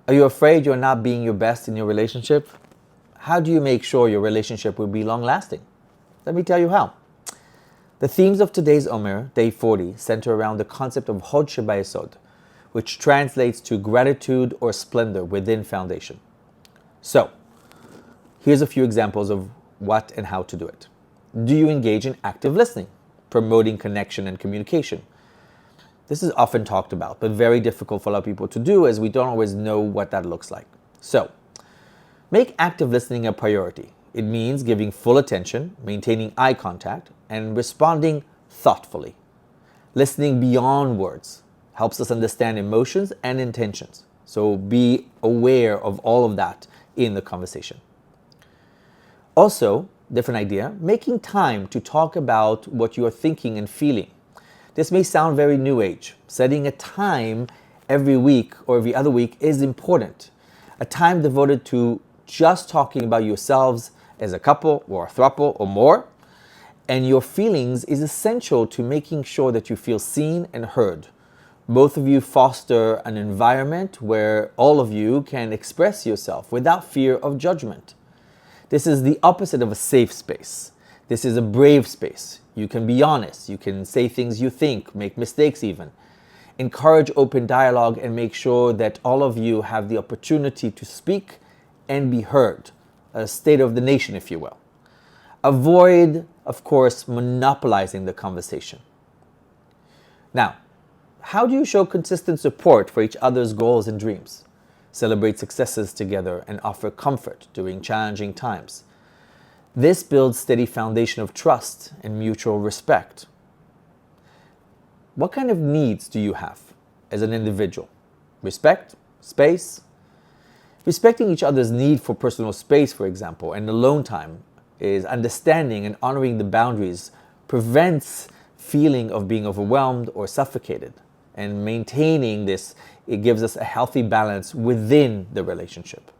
Are you afraid you're not being your best in your relationship? How do you make sure your relationship will be long lasting? Let me tell you how. The themes of today's Omer, day 40, center around the concept of Hod Shebayesod, which translates to gratitude or splendor within foundation. So, here's a few examples of what and how to do it. Do you engage in active listening, promoting connection and communication? This is often talked about, but very difficult for a lot of people to do as we don't always know what that looks like. So, make active listening a priority. It means giving full attention, maintaining eye contact, and responding thoughtfully. Listening beyond words helps us understand emotions and intentions. So be aware of all of that in the conversation. Also, different idea, making time to talk about what you are thinking and feeling. This may sound very new age. Setting a time every week or every other week is important. A time devoted to just talking about yourselves as a couple or a throuple or more, and your feelings is essential to making sure that you feel seen and heard. Both of you foster an environment where all of you can express yourself without fear of judgment. This is the opposite of a safe space. This is a brave space. You can be honest. You can say things you think, make mistakes even. Encourage open dialogue and make sure that all of you have the opportunity to speak and be heard. A state of the nation, if you will. Avoid, of course, monopolizing the conversation. Now, how do you show consistent support for each other's goals and dreams? Celebrate successes together and offer comfort during challenging times. This builds steady foundation of trust and mutual respect. What kind of needs do you have as an individual? Respect? Space? Respecting each other's need for personal space, for example, and alone time is understanding and honoring the boundaries prevents feeling of being overwhelmed or suffocated. And maintaining this, it gives us a healthy balance within the relationship.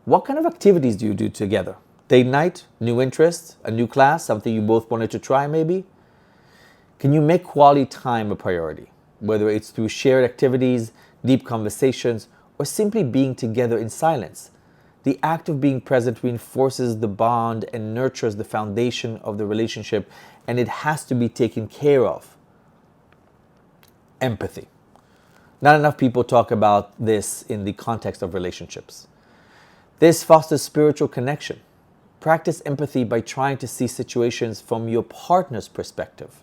What kind of activities do you do together? Date night, new interests, a new class, something you both wanted to try maybe? Can you make quality time a priority? Whether it's through shared activities, deep conversations, or simply being together in silence. The act of being present reinforces the bond and nurtures the foundation of the relationship, and it has to be taken care of. Empathy. Not enough people talk about this in the context of relationships. This fosters spiritual connection. Practice empathy by trying to see situations from your partner's perspective.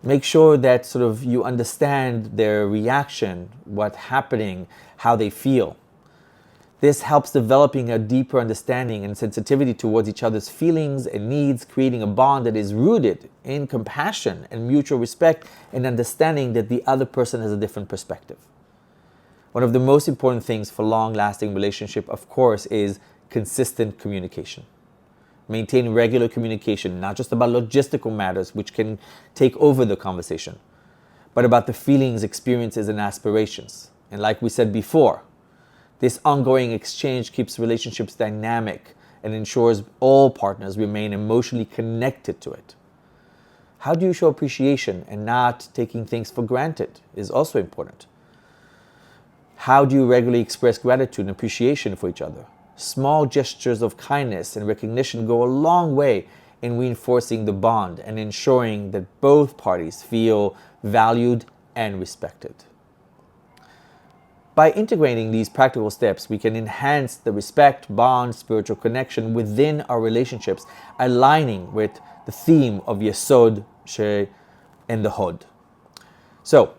Make sure that you understand their reaction, what's happening, how they feel. This helps developing a deeper understanding and sensitivity towards each other's feelings and needs, creating a bond that is rooted in compassion and mutual respect and understanding that the other person has a different perspective. One of the most important things for long-lasting relationship, of course, is consistent communication. Maintain regular communication, not just about logistical matters which can take over the conversation, but about the feelings, experiences, and aspirations. And like we said before, this ongoing exchange keeps relationships dynamic and ensures all partners remain emotionally connected to it. How do you show appreciation and not taking things for granted is also important. How do you regularly express gratitude and appreciation for each other? Small gestures of kindness and recognition go a long way in reinforcing the bond and ensuring that both parties feel valued and respected. By integrating these practical steps, we can enhance the respect, bond, spiritual connection within our relationships, aligning with the theme of Yesod, She, and the Hod. So,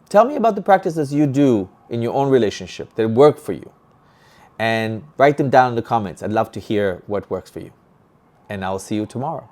tell me about the practices you do in your own relationship that work for you. And write them down in the comments. I'd love to hear what works for you. And I'll see you tomorrow.